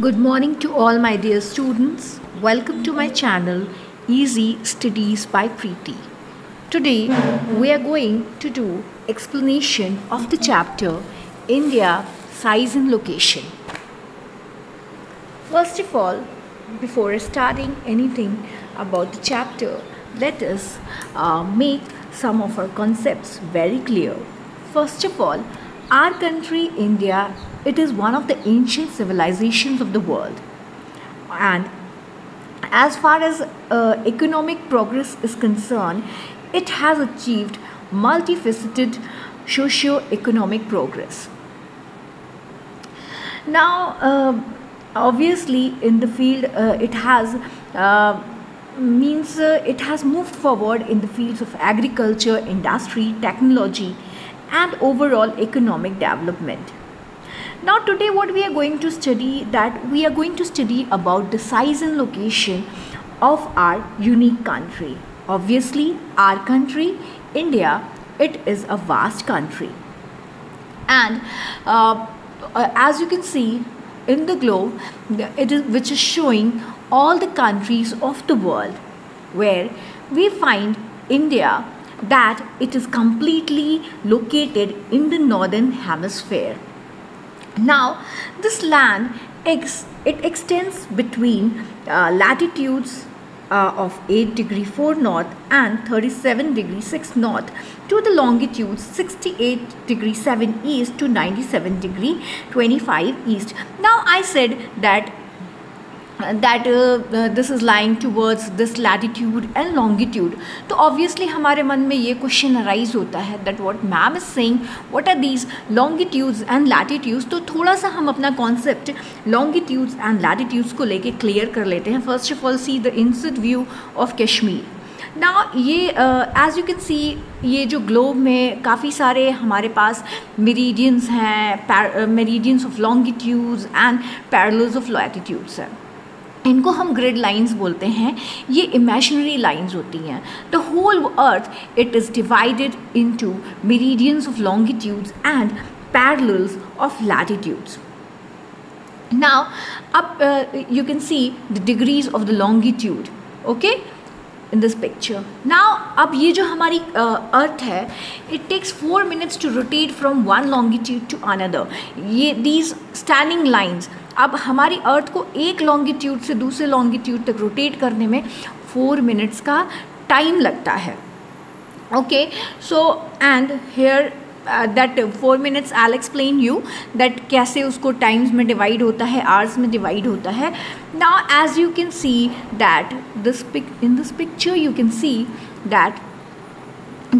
Good morning to all my dear students. Welcome to my channel Easy Studies by Preeti. Today we are going to do explanation of the chapter India Size and Location. First of all, before starting anything about the chapter, let us make some of our concepts very clear. First of all, our country India, it is one of the ancient civilizations of the world, and as far as economic progress is concerned, it has achieved multifaceted socio-economic progress. Now, obviously, in the field, it has it has moved forward in the fields of agriculture, industry, technology, and overall economic development. Now today what we are going to study, that we are going to study about the size and location of our unique country. Obviously our country India, it is a vast country, and as you can see in the globe, which is showing all the countries of the world, where we find India, that it is completely located in the northern hemisphere. Now this land it extends between latitudes of 8 degree 4 north and 37 degree 6 north to the longitudes 68 degree 7 east to 97 degree 25 east. Now I said that this is lying towards this latitude and longitude, तो obviously हमारे मन में ये question arise होता है that what ma'am is saying, what are these longitudes and latitudes. तो थोड़ा सा हम अपना concept longitudes and latitudes को लेके clear कर लेते हैं. First of all, see the inside view of Kashmir. Now ये as you can see, ये जो ग्लोब में काफ़ी सारे हमारे पास मेरिडियंस हैं, meridians of longitudes and parallels of latitudes हैं. इनको हम ग्रिड लाइंस बोलते हैं. ये इमेजिनरी लाइंस होती हैं. The whole earth it is divided into meridians of longitudes and parallels of latitudes. Now अब you can see the degrees of the longitude, okay, in this picture. Now अब ये जो हमारी अर्थ है, it takes 4 minutes to rotate from one longitude to another. ये these standing lines, अब हमारी अर्थ को एक लॉन्गिट्यूड से दूसरे लॉन्गिट्यूड तक रोटेट करने में 4 मिनट्स का टाइम लगता है. Okay, so and here that 4 minutes I'll explain you that कैसे उसको टाइम्स में डिवाइड होता है, आवर्स में डिवाइड होता है. Now as you can see that in this picture you can see that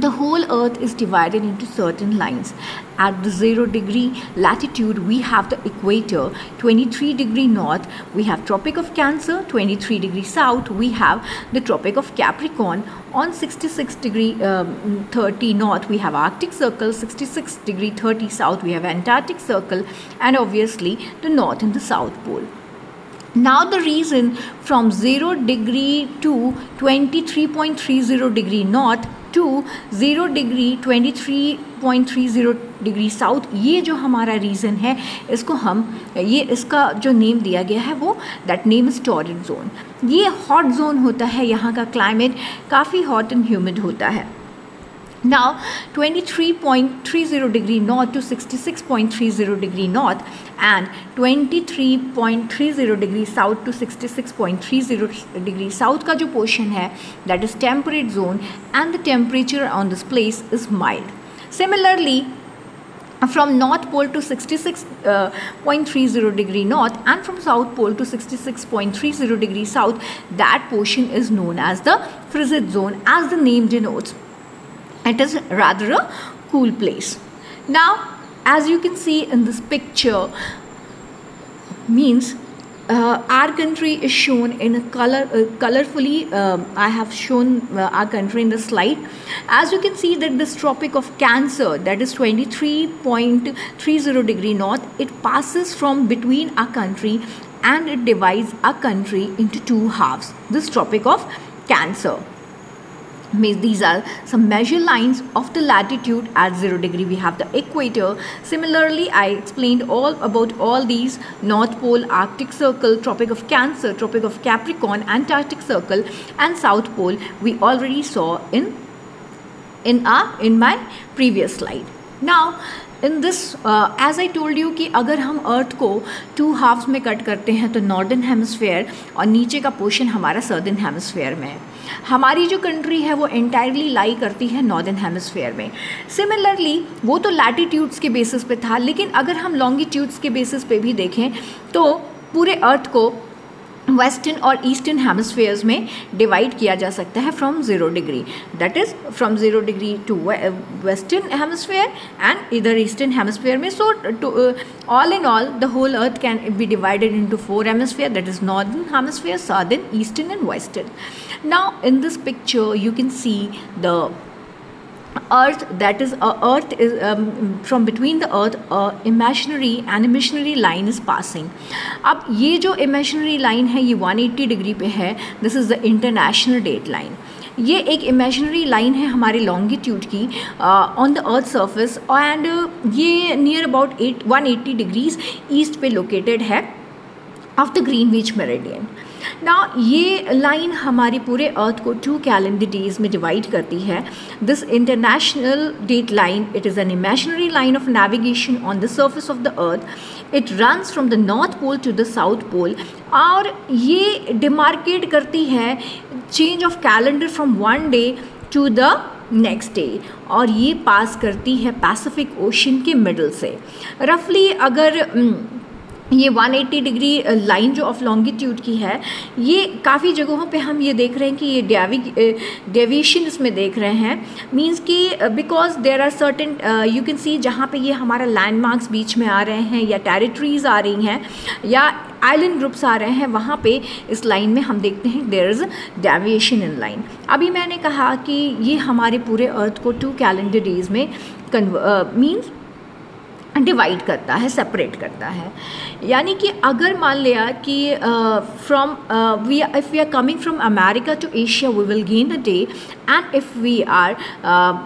the whole earth is divided into certain lines. At the 0 degree latitude we have the equator, 23 degree north we have Tropic of Cancer, 23 degree south we have the Tropic of Capricorn. On 66 degree 30 north we have Arctic Circle, 66 degree 30 south we have Antarctic Circle, and obviously the North and the South Pole. Now the reason from 0 degree to 23.30 degree north to 0 degree 23.30 degree south, ये जो हमारा reason है, इसको हम इसका जो name दिया गया है वो that name is torrid zone. ये हॉट जोन होता है, यहाँ का क्लाइमेट काफ़ी हॉट एंड ह्यूमिड होता है. Now 23.30 degree north to 66.30 degree north and 23.30 degree south to 66.30 degree south का जो portion है, that is temperate zone, and the temperature on this place is mild. Similarly, from North Pole to 66.30 degree north and from South Pole to 66.30 degree south, that portion is known as the frigid zone, as the name denotes. It is rather a cool place. Now as you can see in this picture, means our country is shown in a colorfully. I have shown our country in the slide. As you can see that this Tropic of Cancer, that is 23.30 degree north, it passes from between our country and it divides our country into two halves, this Tropic of Cancer. These are some measure lines of the latitude at 0 degree. We have the equator. Similarly, I explained all about all these: North Pole, Arctic Circle, Tropic of Cancer, Tropic of Capricorn, Antarctic Circle, and South Pole. We already saw in my previous slide. Now in this as I told you कि अगर हम अर्थ को 2 halves में cut करते हैं तो northern hemisphere और नीचे का पोर्शन हमारा सर्दर्न हेमिस्फेयर में है. हमारी जो कंट्री है वो एंटायरली लाई करती है नॉर्दर्न हेमिस्फेयर में. सिमिलरली वो तो लैटिट्यूड्स के बेसिस पे था, लेकिन अगर हम लॉन्गिट्यूड्स के बेसिस पे भी देखें तो पूरे अर्थ को वेस्टर्न और ईस्टर्न हेमिस्फेयर्स में डिवाइड किया जा सकता है from 0 degree. That is from 0 degree to western hemisphere and इधर ईस्टर्न हेमिस्फेयर में. So all in all the whole earth can be divided into 4 hemisphere, that is northern hemisphere, southern, eastern and western. Now in this picture you can see the earth, that is earth is from between the earth imaginary and imaginary line is passing. अब ये जो imaginary line है ये 180 degree पे है. this is the international date line. ये एक imaginary line है हमारे लॉन्गिट्यूड की on the earth surface, and ये नियर अबाउट 180 डिग्रीज ईस्ट पे लोकेटेड है ऑफ द ग्रीनविच मेरिडियन. ना ये लाइन हमारी पूरे अर्थ को 2 कैलेंडर डेज में डिवाइड करती है. This international date line, it is an imaginary line of navigation on the surface of the earth. It runs from the north pole to the south pole, और ये demarcate करती है change of calendar from one day to the next day, और ये पास करती है Pacific ocean के middle से. रफली अगर ये 180 डिग्री लाइन जो ऑफ लॉन्गिट्यूड की है, ये काफ़ी जगहों पे हम ये देख रहे हैं कि ये डेविएशन इसमें देख रहे हैं. मींस कि because there are certain you can see जहाँ पे ये हमारा लैंडमार्क्स बीच में आ रहे हैं, या टेरिटरीज आ रही हैं, या आइलैंड ग्रुप्स आ रहे हैं, वहाँ पे इस लाइन में हम देखते हैं there is deviation in line. अभी मैंने कहा कि ये हमारे पूरे अर्थ को 2 कैलेंडर डेज में मीन्स डिवाइड करता है, सेपरेट करता है. यानी कि अगर मान लिया कि from if we are coming from America to Asia we will gain a day, and if we are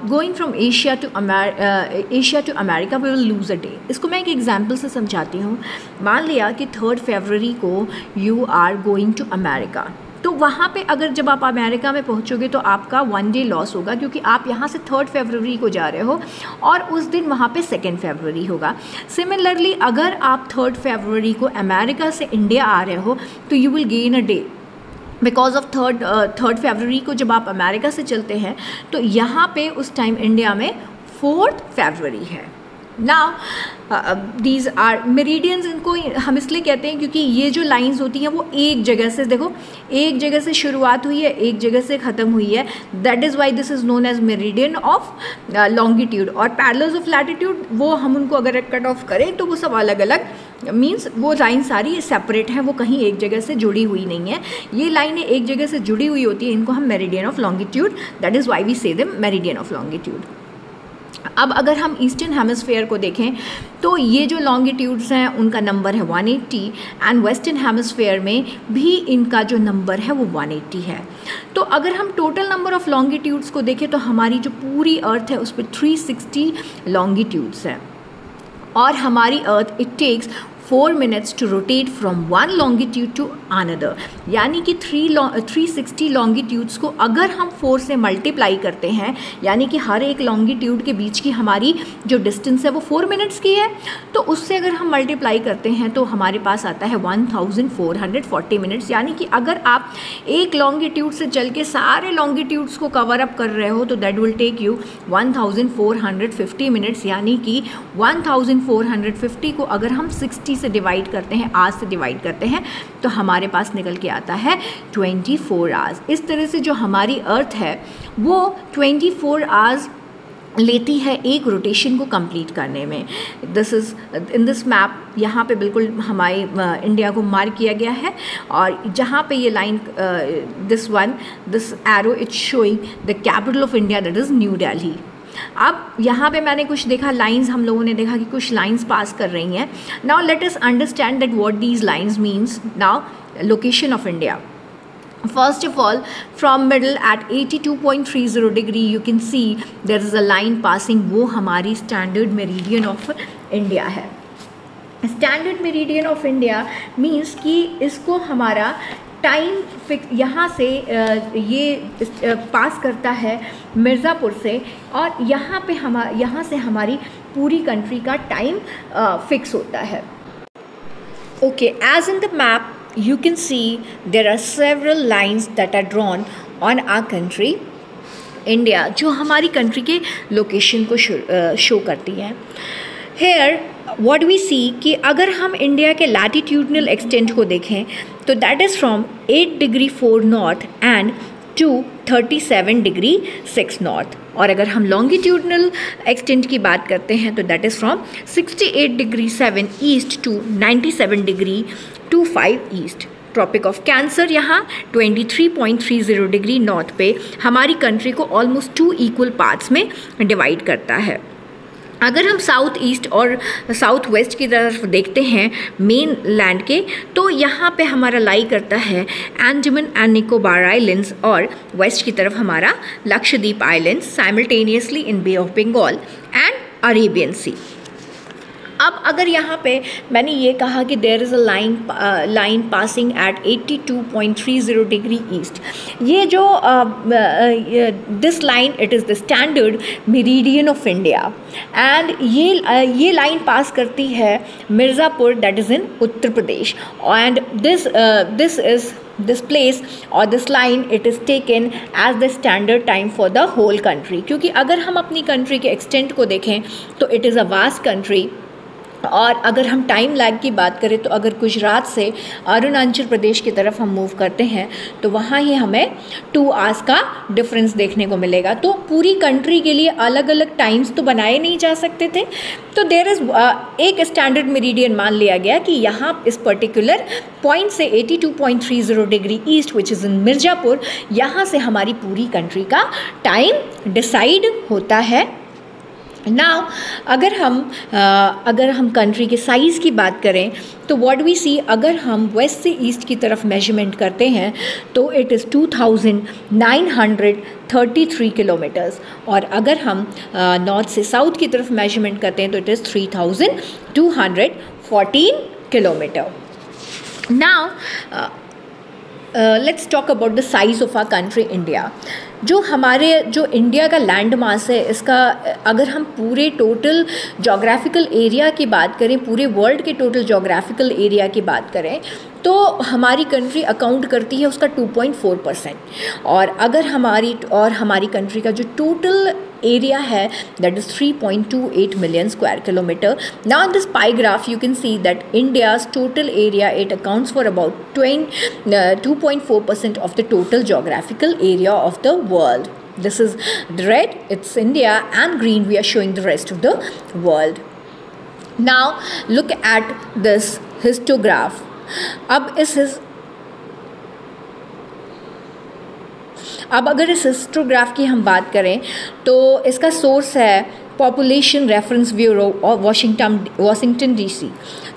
going from Asia to America we will lose a day. इसको मैं एक एग्जांपल से समझाती हूँ. मान लिया कि 3 फरवरी को you are going to America, तो वहाँ पे अगर जब आप अमेरिका में पहुँचोगे तो आपका 1 डे लॉस होगा, क्योंकि आप यहाँ से 3 फरवरी को जा रहे हो और उस दिन वहाँ पे 2 फरवरी होगा. सिमिलरली अगर आप 3 फरवरी को अमेरिका से इंडिया आ रहे हो तो you will gain a day because of 3 फरवरी को जब आप अमेरिका से चलते हैं तो यहाँ पे उस टाइम इंडिया में 4 फरवरी है. नाउ दीज आर मेरिडियंस, इनको हम इसलिए कहते हैं क्योंकि ये जो लाइंस होती हैं वो एक जगह से, देखो एक जगह से शुरुआत हुई है, एक जगह से ख़त्म हुई है. That is why this is known as meridian of longitude. और पैरेलल्स ऑफ लैटिट्यूड वो हम उनको अगर कट ऑफ करें तो वो सब अलग अलग, मीन्स वो लाइन सारी सेपरेट हैं, वो कहीं एक जगह से जुड़ी हुई नहीं है. ये लाइनें एक जगह से जुड़ी हुई होती है, इनको हम meridian of longitude, that is why we say them meridian of longitude. अब अगर हम ईस्टर्न हेमिस्फेयर को देखें तो ये जो लॉन्गिट्यूड्स हैं उनका नंबर है 180, एंड वेस्टर्न हेमिस्फेयर में भी इनका जो नंबर है वो 180 है. तो अगर हम टोटल नंबर ऑफ लॉन्गिट्यूड्स को देखें तो हमारी जो पूरी अर्थ है उस पर 360 लॉन्गिट्यूड्स हैं, और हमारी earth it takes 4 minutes to rotate from one longitude to another. यानी कि 360 लॉन्गिट्यूड्स को अगर हम 4 से मल्टीप्लाई करते हैं, यानी कि हर एक लॉन्गिट्यूड के बीच की हमारी जो डिस्टेंस है वो 4 मिनट्स की है, तो उससे अगर हम मल्टीप्लाई करते हैं तो हमारे पास आता है 1440 मिनट्स. यानी कि अगर आप एक लॉन्गिट्यूड से चल के सारे लॉन्गिट्यूड्स को कवर अप कर रहे हो तो that will take you 1450 minutes. यानी कि 1450 को अगर हम 60 से डिवाइड करते हैं, आज से डिवाइड करते हैं, तो हमारे पास निकल के आता है 24 आवर्स. इस तरह से जो हमारी अर्थ है वो 24 आवर्स लेती है एक रोटेशन को कंप्लीट करने में. This is in this map, यहाँ पे बिल्कुल हमारे इंडिया को मार्क किया गया है, और जहाँ पे ये line this arrow it's showing the capital of India, that is new Delhi. अब यहाँ पे मैंने कुछ देखा लाइंस, हम लोगों ने देखा कि कुछ लाइंस पास कर रही हैं. Now let us understand that what these lines means. Now location of India, First of all, from middle at 82.30 degree, you can see there is a line passing. वो हमारी standard meridian of India है. Standard meridian of India means कि इसको हमारा time fix यहाँ से ये पास करता है मिर्ज़ापुर से, और यहाँ से हमारी पूरी कंट्री का टाइम फिक्स होता है. Okay, as in the map you can see there are several lines that are drawn on our country India, जो हमारी कंट्री के लोकेशन को शो करती है. Here what we see कि अगर हम इंडिया के लैटिट्यूडनल एक्सटेंट को देखें तो that is from 8 degree 4 north and to 37 degree 6 north. और अगर हम लॉन्गिट्यूडनल एक्सटेंट की बात करते हैं तो that is from 68 degree 7 east to 97 degree 25 east. Tropic of cancer यहाँ 23.30 डिग्री नॉर्थ पे हमारी कंट्री को ऑलमोस्ट 2 इक्वल पार्ट्स में डिवाइड करता है. अगर हम साउथ ईस्ट और साउथ वेस्ट की तरफ देखते हैं मेन लैंड के, तो यहाँ पे हमारा लाई करता है अंडमान एंड निकोबार आइलैंड्स, और वेस्ट की तरफ हमारा Lakshadweep islands simultaneously in bay of Bengal and Arabian sea. अब अगर यहाँ पे मैंने ये कहा कि there is a line passing at 82.30 degree east, ये जो this line it is the standard meridian of India, and ये लाइन पास करती है Mirzapur that is in Uttar Pradesh. And this place or this line it is taken as the standard time for the whole country. क्योंकि अगर हम अपनी country के extent को देखें तो it is a vast country, और अगर हम टाइम लैग की बात करें तो अगर गुजरात से अरुणाचल प्रदेश की तरफ हम मूव करते हैं तो वहाँ ही हमें 2 आवर्स का डिफरेंस देखने को मिलेगा. तो पूरी कंट्री के लिए अलग अलग टाइम्स तो बनाए नहीं जा सकते थे, तो देयर इज़ एक स्टैंडर्ड मेरिडियन मान लिया गया कि यहाँ इस पर्टिकुलर पॉइंट से 82.30 degree east which is in Mirzapur, यहाँ से हमारी पूरी कंट्री का टाइम डिसाइड होता है. नाउ अगर हम कंट्री के साइज़ की बात करें तो व्हाट वी सी, अगर हम वेस्ट से ईस्ट की तरफ मेजरमेंट करते हैं तो इट इज़ 2933 किलोमीटर्स, और अगर हम नॉर्थ से साउथ की तरफ मेजरमेंट करते हैं तो it is 3214 kilometre. Now let's talk about the size of our country India. जो इंडिया का लैंड मास है, इसका अगर हम पूरे टोटल जोग्राफिकल एरिया की बात करें, पूरे वर्ल्ड के टोटल जोग्राफिकल एरिया की बात करें तो हमारी कंट्री अकाउंट करती है उसका 2.4%. और अगर हमारी कंट्री का जो टोटल एरिया है that is 3.28 million square kilometre. Now in this pi graph you can see that India's total area it accounts for about 2.4% of the total geographical area of the world. This is the red, it's India, and green we are showing the rest of the world. Now look at this histograph. अब अगर इस histograph की हम बात करें तो इसका source है पॉपुलेशन रेफरेंस ब्यूरो और वाशिंगटन डीसी,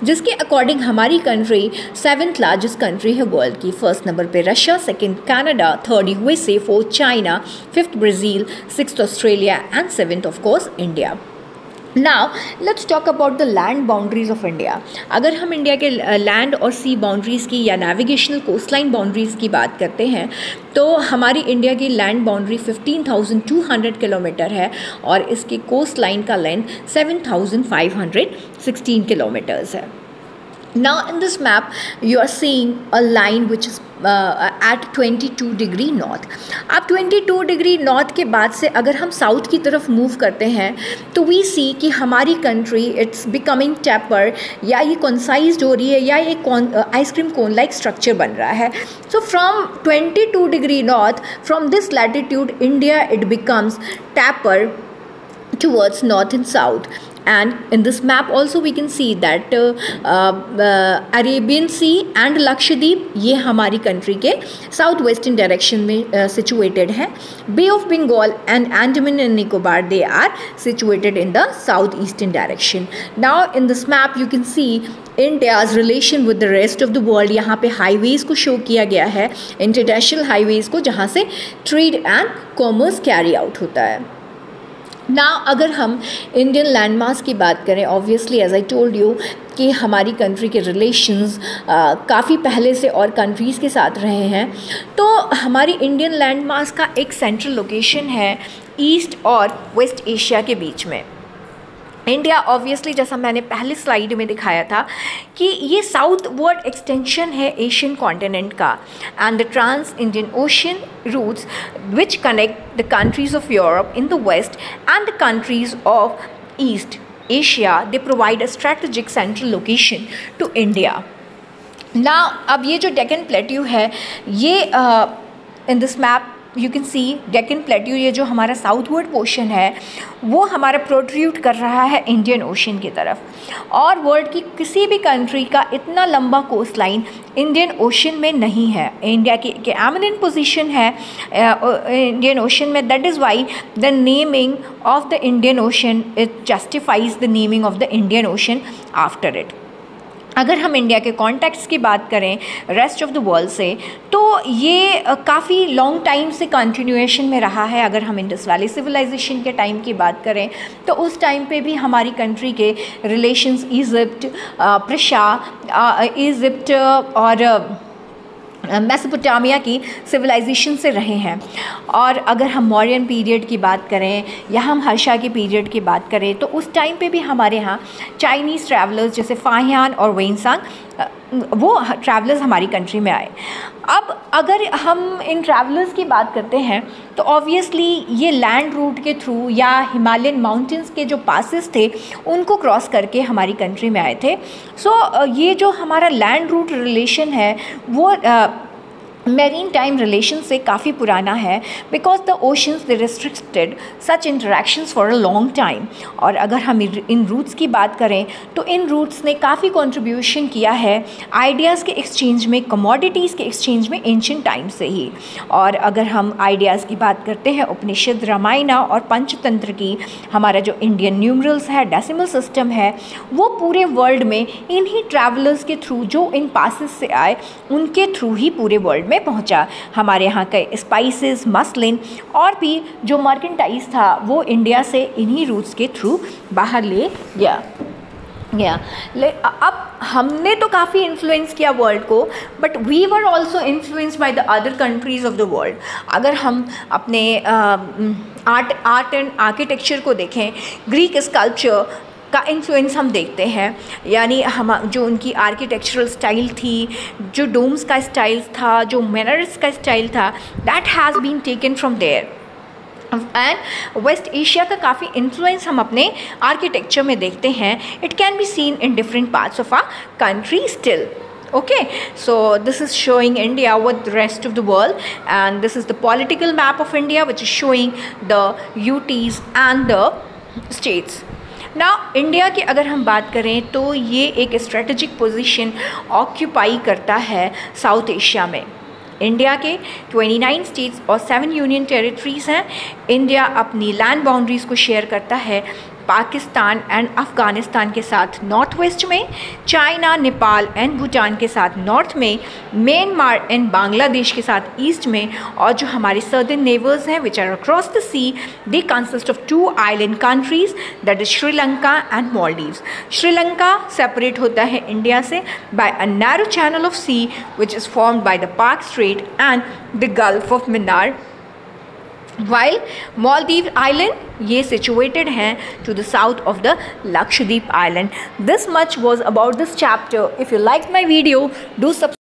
जिसके अकॉर्डिंग हमारी कंट्री 7th लार्जेस्ट कंट्री है वर्ल्ड की. फर्स्ट नंबर पे Russia, second Canada, third USA, fourth China, fifth Brazil, sixth Australia and 7th of course India. Now let's talk about the land boundaries of India. अगर हम India के land और सी boundaries की या navigational coastline boundaries की बात करते हैं तो हमारी इंडिया की लैंड बाउंड्री 15,200 किलोमीटर है और इसकी कोस्ट लाइन का लेंथ 7,516 किलोमीटर्स है. Now in this map you are seeing a line which is at 22 degree north. अब 22 डिग्री नॉर्थ के बाद से अगर हम साउथ की तरफ मूव करते हैं तो वी सी कि हमारी कंट्री इट्स बिकमिंग टैपर, या ये कॉन्साइज्ड हो रही है या ये आइसक्रीम कोन लाइक स्ट्रक्चर बन रहा है. So from 22 degree north from this latitude India it becomes tapper towards north and south. and in this map also we can see that Arabian Sea and Lakshadweep ये हमारी country के south western direction में situated है. Bay of Bengal and Andaman and Nicobar they are situated in the south eastern direction. Now in this map you can see India's relation with the rest of the world. यहाँ पे highways को show किया गया है, international highways को, जहाँ से trade and commerce carry out होता है. ना अगर हम इंडियन लैंडमास की बात करें, obviously as I told you कि हमारी कंट्री के रिलेशंस काफ़ी पहले से और कंट्रीज़ के साथ रहे हैं. तो हमारी इंडियन लैंडमास का एक सेंट्रल लोकेशन है ईस्ट और वेस्ट एशिया के बीच में. इंडिया ऑब्वियसली जैसा मैंने पहले स्लाइड में दिखाया था कि ये साउथ वर्ड एक्सटेंशन है एशियन कॉन्टिनेंट का, and the trans Indian ocean routes which connect the countries of Europe in the west and the countries of east Asia, they provide a strategic central location to India. ना अब ये जो Deccan plateau है, ये in this map you can see Deccan plateau, ये जो हमारा southward portion है वो हमारा प्रोट्रूड कर रहा है इंडियन ओशन की तरफ. और वर्ल्ड की किसी भी कंट्री का इतना लंबा कोस्ट लाइन इंडियन ओशन में नहीं है. इंडिया की एमिनेंट पोजीशन है इंडियन ओशन में. That is why the naming of the Indian ocean it justifies the naming of the Indian ocean after it. अगर हम इंडिया के कॉन्टेक्स्ट की बात करें रेस्ट ऑफ द वर्ल्ड से, तो ये काफ़ी लॉन्ग टाइम से कंटिन्यूएशन में रहा है. अगर हम इंडस वैली सिविलाइजेशन के टाइम की बात करें तो उस टाइम पे भी हमारी कंट्री के रिलेशंस इजिप्ट, इजिप्ट और मेसोपोटामिया की सिविलाइजेशन से रहे हैं. और अगर हम मौर्यन पीरियड की बात करें या हम हर्षा के पीरियड की बात करें तो उस टाइम पे भी हमारे यहाँ चाइनीज़ ट्रैवलर्स जैसे फाहियान और वेइनसांग, वो ट्रैवलर्स हमारी कंट्री में आए. अब अगर हम इन ट्रैवलर्स की बात करते हैं तो ऑब्वियसली ये लैंड रूट के थ्रू या हिमालयन माउंटेंस के जो पासेस थे उनको क्रॉस करके हमारी कंट्री में आए थे. सो ये जो हमारा लैंड रूट रिलेशन है वो मेरीन टाइम रिलेशन से काफ़ी पुराना है, because the oceans they restricted such interactions for a long time. और अगर हम इन रूट्स की बात करें तो इन रूट्स ने काफ़ी कंट्रीब्यूशन किया है आइडियाज़ के एक्सचेंज में, कमोडिटीज़ के एक्सचेंज में एंशिएंट टाइम से ही. और अगर हम आइडियाज़ की बात करते हैं उपनिषद, रामायणा और पंचतंत्र की, हमारा जो इंडियन न्यूमरल्स है, डेसिमल सिस्टम है, वो पूरे वर्ल्ड में इन्हीं ट्रैवलर्स के थ्रू जो इन पासेस से आए उनके थ्रू ही पूरे वर्ल्ड में पहुंचा. हमारे यहाँ के स्पाइसेस, मसलिन और भी जो मर्केंटाइज था वो इंडिया से इन्हीं रूट्स के थ्रू बाहर ले गया. अब हमने तो काफ़ी इन्फ्लुएंस किया वर्ल्ड को, but we were also influenced by the other countries of the world. अगर हम अपने आर्ट एंड आर्किटेक्चर को देखें, ग्रीक स्कल्पचर का इन्फ्लुएंस हम देखते हैं. यानी हम जो उनकी आर्किटेक्चरल स्टाइल थी, जो डोम्स का स्टाइल था, जो मिनर्स का स्टाइल था, that has been taken from there. And west Asia का काफ़ी इन्फ्लुएंस हम अपने आर्किटेक्चर में देखते हैं. It can be seen in different parts of our country still. Okay, so this is showing India with the rest of the world, and this is the political map of India which is showing the UTs and the states. Now India की अगर हम बात करें तो ये एक strategic position occupy करता है साउथ एशिया में. इंडिया के 29 स्टेट्स और 7 यूनियन टेरिटरीज़ हैं. इंडिया अपनी लैंड बाउंड्रीज़ को शेयर करता है पाकिस्तान एंड अफ़गानिस्तान के साथ नॉर्थ वेस्ट में, चाइना, नेपाल एंड भूटान के साथ नॉर्थ में, म्यांमार एंड बांग्लादेश के साथ ईस्ट में, और जो हमारे सर्दर्न नेबर्स हैं which are across the sea, they consist of 2 island countries, that is Sri Lanka and Maldives. Sri Lanka separate होता है इंडिया से by a narrow channel of sea which is formed by the Palk strait and the gulf of Mannar, while Maldives Island ये situated हैं to the south of the Lakshadweep Island. This much was about this chapter. If you liked my video, do subscribe.